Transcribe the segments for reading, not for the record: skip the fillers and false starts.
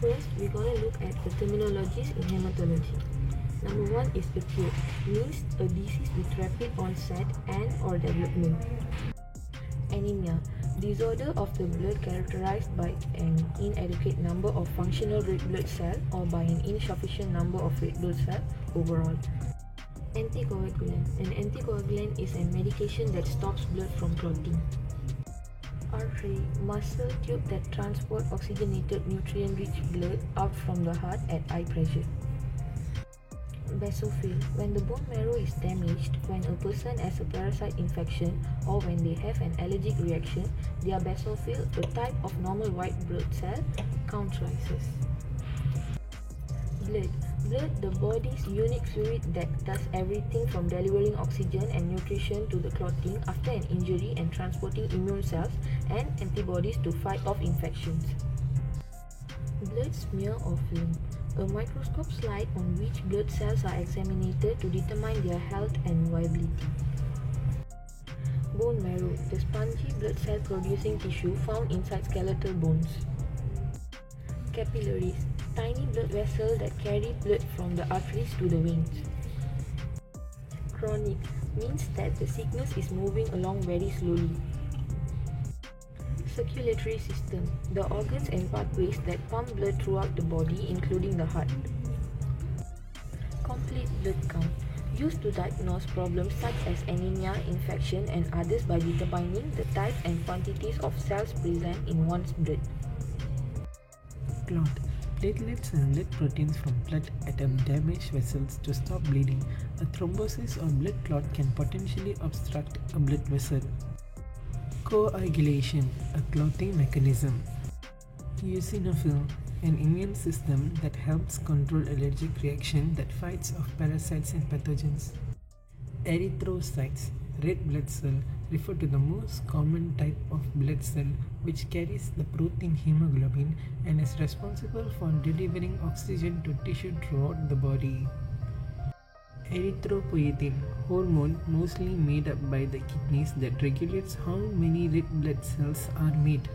First, we're gonna look at the terminologies in hematology. Number one is acute, means a disease with rapid onset and or development. Anemia, disorder of the blood characterized by an inadequate number of functional red blood cells or by an insufficient number of red blood cells overall. Anticoagulant, an anticoagulant is a medication that stops blood from clotting. Artery, muscle tube that transport oxygenated nutrient-rich blood out from the heart at high pressure. Basophil, when the bone marrow is damaged, when a person has a parasite infection or when they have an allergic reaction, their basophil, a type of normal white blood cell, count rises. Blood, the body's unique fluid that does everything from delivering oxygen and nutrition to the clotting after an injury and transporting immune cells and antibodies to fight off infections. Blood smear or film, a microscope slide on which blood cells are examined to determine their health and viability. Bone marrow, the spongy blood cell producing tissue found inside skeletal bones. Capillaries, tiny blood vessels that carry blood from the arteries to the veins. Chronic means that the sickness is moving along very slowly. Circulatory system, the organs and pathways that pump blood throughout the body, including the heart. Complete blood count, used to diagnose problems such as anemia, infection, and others by determining the type and quantities of cells present in one's blood. Clot, platelets and blood proteins from blood at damaged vessels to stop bleeding. A thrombosis or blood clot can potentially obstruct a blood vessel. Coagulation, a clotting mechanism. Eosinophil, an immune system that helps control allergic reaction that fights off parasites and pathogens. Erythrocytes, red blood cell, refer to the most common type of blood cell which carries the protein hemoglobin and is responsible for delivering oxygen to tissue throughout the body. Erythropoietin, hormone mostly made up by the kidneys that regulates how many red blood cells are made.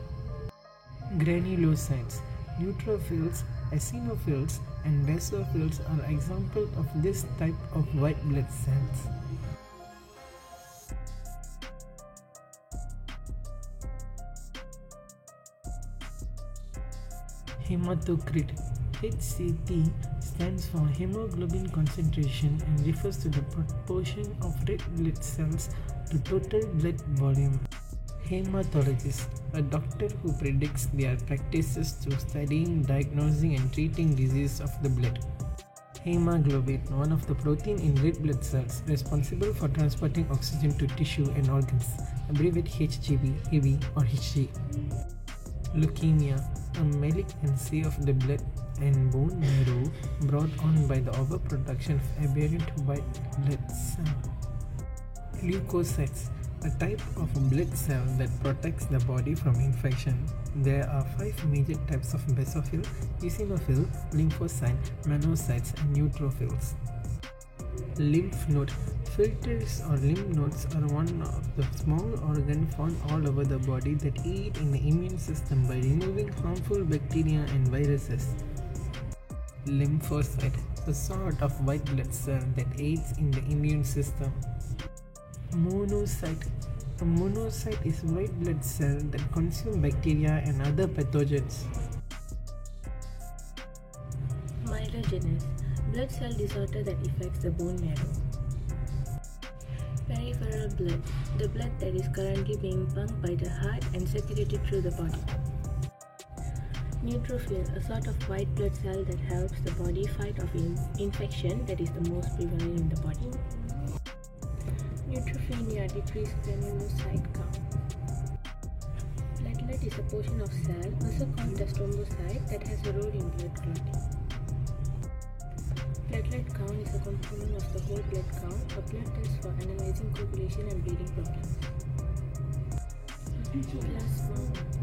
Granulocytes, neutrophils, eosinophils, and basophils are examples of this type of white blood cells. Hematocrit, HCT, stands for hemoglobin concentration and refers to the proportion of red blood cells to total blood volume. Hematologist, a doctor who predicts their practices through studying, diagnosing and treating disease of the blood. Hemoglobin, one of the protein in red blood cells responsible for transporting oxygen to tissue and organs, abbreviated HGB, Hb or Hg. Leukemia, a malignancy of the blood and bone marrow brought on by the overproduction of aberrant white blood cells. Leukocytes, a type of blood cell that protects the body from infection. There are 5 major types of basophil, eosinophil, lymphocyte, monocytes, and neutrophils. Lymph node, filters or lymph nodes are one of the small organs found all over the body that aid in the immune system by removing harmful bacteria and viruses. Lymphocyte, a sort of white blood cell that aids in the immune system. Monocyte, a monocyte is white blood cell that consume bacteria and other pathogens. Myelogenous, blood cell disorder that affects the bone marrow. Peripheral blood, the blood that is currently being pumped by the heart and circulated through the body. Neutrophil, a sort of white blood cell that helps the body fight off infection that is the most prevalent in the body. Neutropenia, decreased granulocyte count. Platelet is a portion of cell, also called the thrombocyte, that has a role in blood clotting. Platelet count is a component of the whole blood count, a blood test for analyzing coagulation and bleeding problems. Plasma.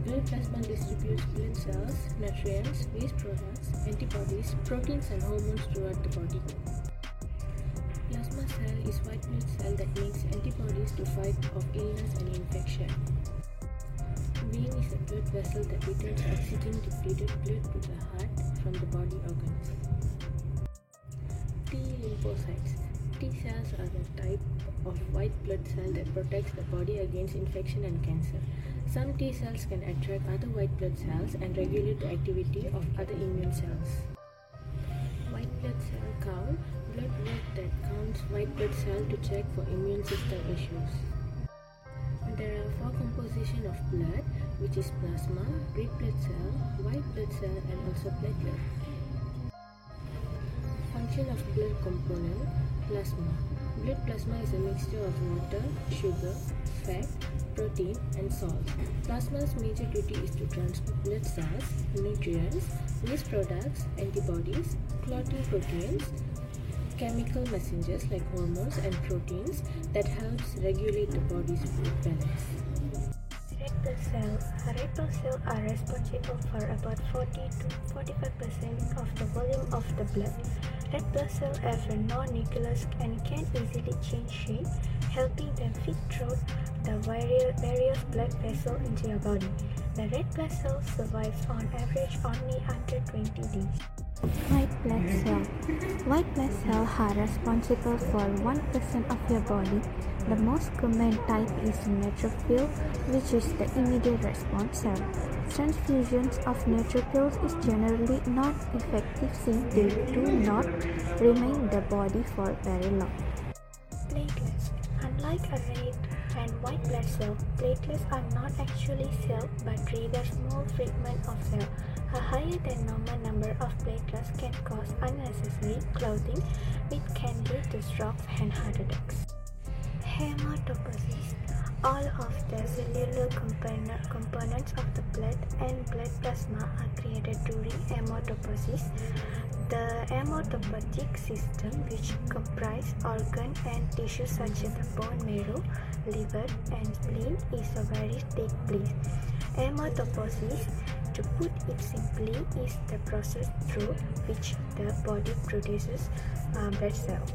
Blood plasma distributes blood cells, nutrients, waste products, antibodies, proteins and hormones throughout the body. Plasma cell is white blood cell that makes antibodies to fight off illness and infection. Vein is a blood vessel that returns oxygen-depleted blood to the heart from the body organs. T lymphocytes. T cells are a type of white blood cell that protects the body against infection and cancer. Some T cells can attract other white blood cells and regulate the activity of other immune cells. White blood cell count. Blood work that counts white blood cell to check for immune system issues. There are four compositions of blood, which is plasma, red blood cell, white blood cell, and also platelet. Function of blood component. Plasma. Blood plasma is a mixture of water, sugar, fat, protein, and salt. Plasma's major duty is to transport blood cells, nutrients, waste products, antibodies, clotting proteins, chemical messengers like hormones and proteins that helps regulate the body's fluid balance. Red blood cells. Red blood cells are responsible for about 40 to 45% of the volume of the blood. Red blood cells have a non-nucleus and can easily change shape, helping them fit through the various blood vessels into your body. The red blood cell survives on average only under 20 days. White blood cell. White blood cells are responsible for 1% of your body. The most common type is neutrophil, which is the immediate response cell. Transfusions of neutrophils is generally not effective since they do not remain in the body for very long. Platelets. Unlike a red and white blood cell, platelets are not actually cells but rather small fragments of cells. A higher than normal number of platelets can cause unnecessary clotting, which can lead to strokes and heart attacks. Hematopoiesis. All of the cellular components of the blood and blood plasma are created during hematopoiesis. The hematopoietic system, which comprises organs and tissues such as the bone marrow, liver, and spleen, is a very take place. Hematopoiesis, to put it simply, is the process through which the body produces blood cells.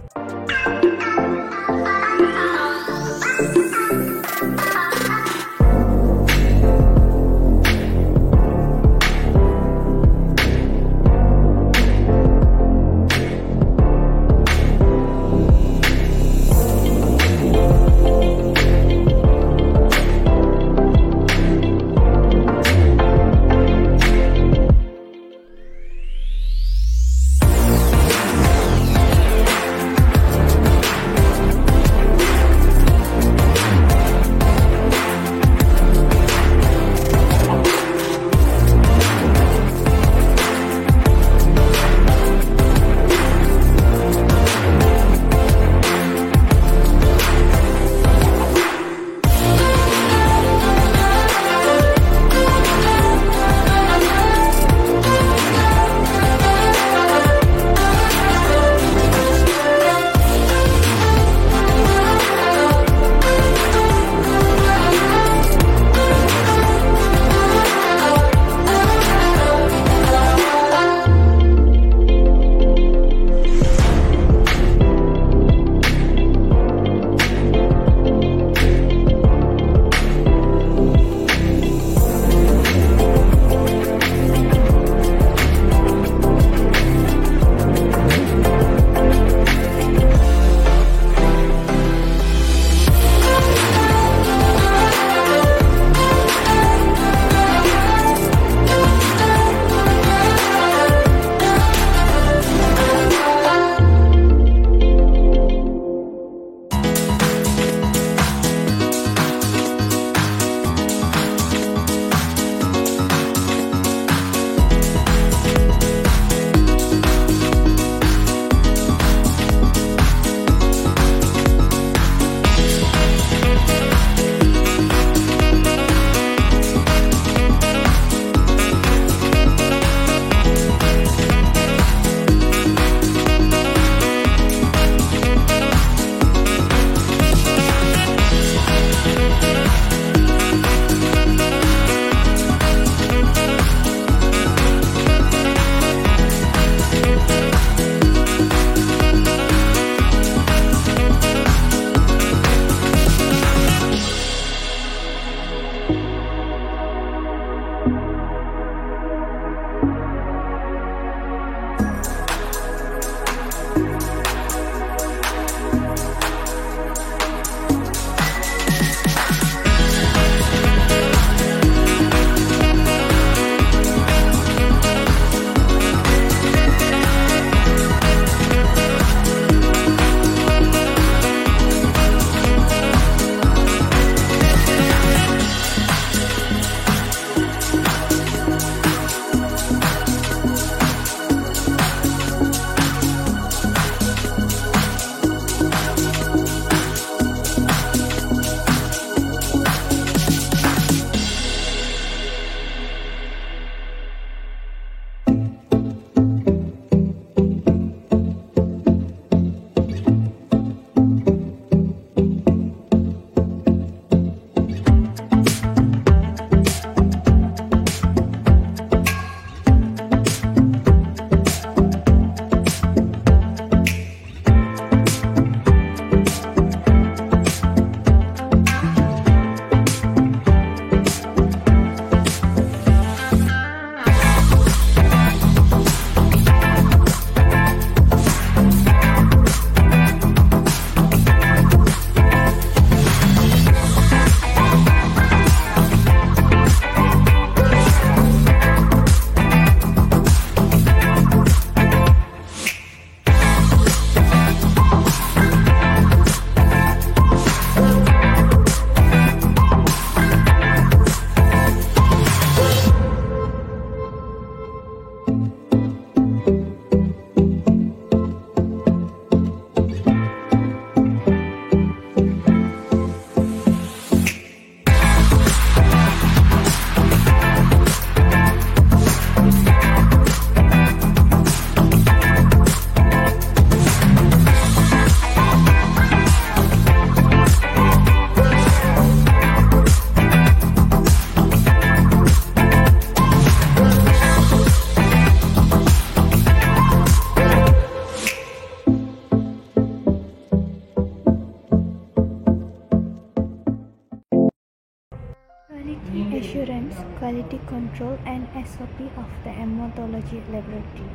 control and SOP of the hematology laboratory.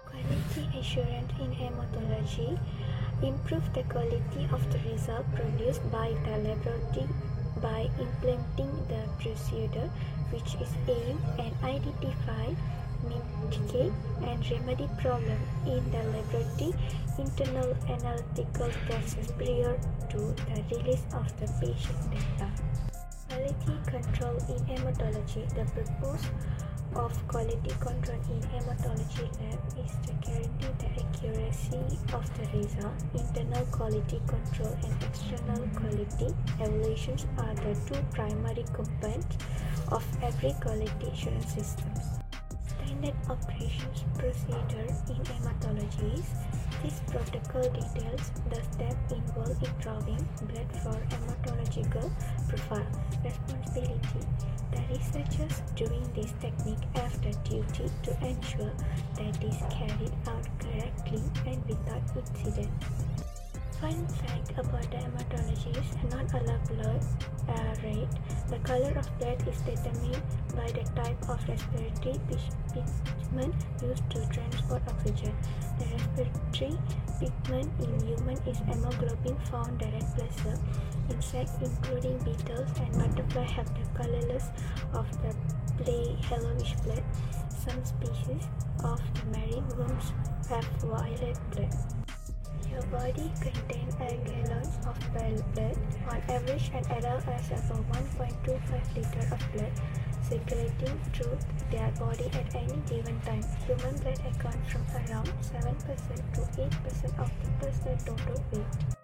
Quality assurance in hematology improve the quality of the result produced by the laboratory by implementing the procedure which is aimed at identify, mitigate and remedy problem in the laboratory internal analytical process prior to the release of the patient data. Quality control in hematology. The purpose of quality control in hematology lab is to guarantee the accuracy of the result. Internal quality control and external quality evaluations are the two primary components of every quality assurance system. Standard operations procedure in hematology is this protocol details the steps involved in drawing blood for hematological profile. Responsibility. The researchers doing this technique have the duty to ensure that it is carried out correctly and without incident. Fun fact about the hematology is not allowed blood rate. The color of blood is determined by the type of respiratory pigment used to transport oxygen. The respiratory pigment in human is hemoglobin found in red blood cell. Insects including beetles and butterflies have the colorless of the pale yellowish blood. Some species of the marine worms have violet blood. Your body contains a gallon of blood. On average, an adult has about 1.25 liters of blood circulating through their body at any given time. Human blood accounts from around 7% to 8% of the person's total weight.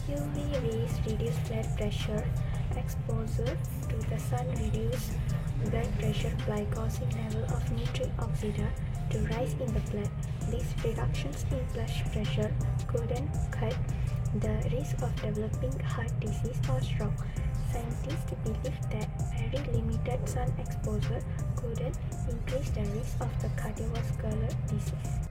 UV rays reduce blood pressure. Exposure to the sun reduces blood pressure by causing level of nitric oxide to rise in the blood. These reductions in blood pressure couldn't cut the risk of developing heart disease or stroke. Scientists believe that very limited sun exposure couldn't increase the risk of the cardiovascular disease.